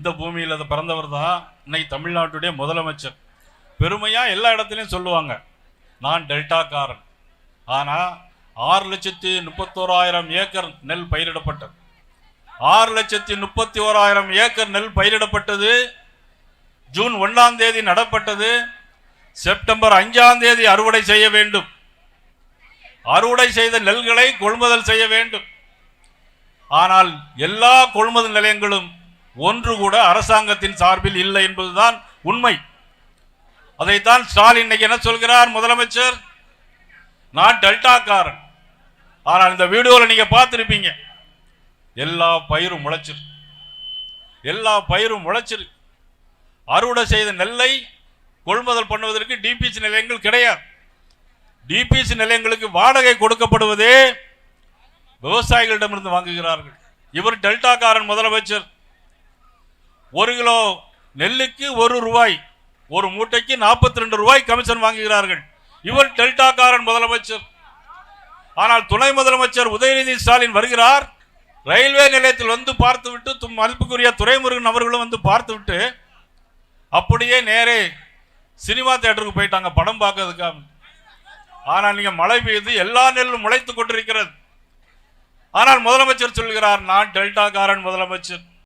இந்த பூமியில் பிறந்தவர் தான் இன்னைக்கு தமிழ்நாட்டுடைய முதலமைச்சர். பெருமையா எல்லா இடத்துலையும் சொல்லுவாங்க, நான் டெல்டாக்காரன். ஆனா 6,31,000 ஏக்கர் நெல் பயிரிடப்பட்டது. 6,31,000 ஏக்கர் நெல் பயிரிடப்பட்டது. ஜூன் 1ஆம் தேதி நடப்பட்டது. செப்டம்பர் 5ஆம் தேதி அறுவடை செய்ய வேண்டும். அறுவடை செய்த நெல்களை கொள்முதல் செய்ய வேண்டும். ஆனால் எல்லா கொள்முதல் நிலையங்களும் ஒன்று கூட அரசாங்கத்தின் சார்பில் இல்லை என்பதுதான் உண்மை. அதைத்தான் ஸ்டாலின் இன்னைக்கு என்ன சொல்கிறார்? முதலமைச்சர், நான் டெல்டாக்காரன். ஆனால் இந்த வீடியோவில் நீங்க பார்த்திருப்பீங்க, எல்லா பயிரும் முளைச்சிரு, எல்லா பயிரும் முளைச்சிரு. அறுவடை செய்த நெல்லை கொள்முதல் பண்ணுவதற்கு டிபிசி நிலையங்கள் கிடையாது. டிபிசி நிலையங்களுக்கு வாடகை கொடுக்கப்படுவதே விவசாயிகளிடமிருந்து வாங்குகிறார்கள். இவர் டெல்டாக்காரன் முதலமைச்சர். 1 கிலோ நெல்லுக்கு 1 ரூபாய், ஒரு மூட்டைக்கு 42 ரூபாய் கமிஷன் வாங்குகிறார்கள். இவர் டெல்டாக்காரன் முதலமைச்சர். ஆனால் துணை முதலமைச்சர் உதயநிதி ஸ்டாலின் வருகிறார். ரயில்வே நிலையத்தில் வந்து பார்த்துவிட்டு, மதிப்புக்குரிய துரைமுருகன் அவர்களும் வந்து பார்த்துவிட்டு அப்படியே நேரே சினிமா தியேட்டருக்கு போயிட்டாங்க படம் பார்க்கறதுக்காக. ஆனால் நீங்க மழை பெய்து எல்லா நெல்லும் முளைத்து கொண்டிருக்கிறது. ஆனால் முதலமைச்சர் சொல்கிறார், நான் டெல்டாக்காரன் முதலமைச்சர்.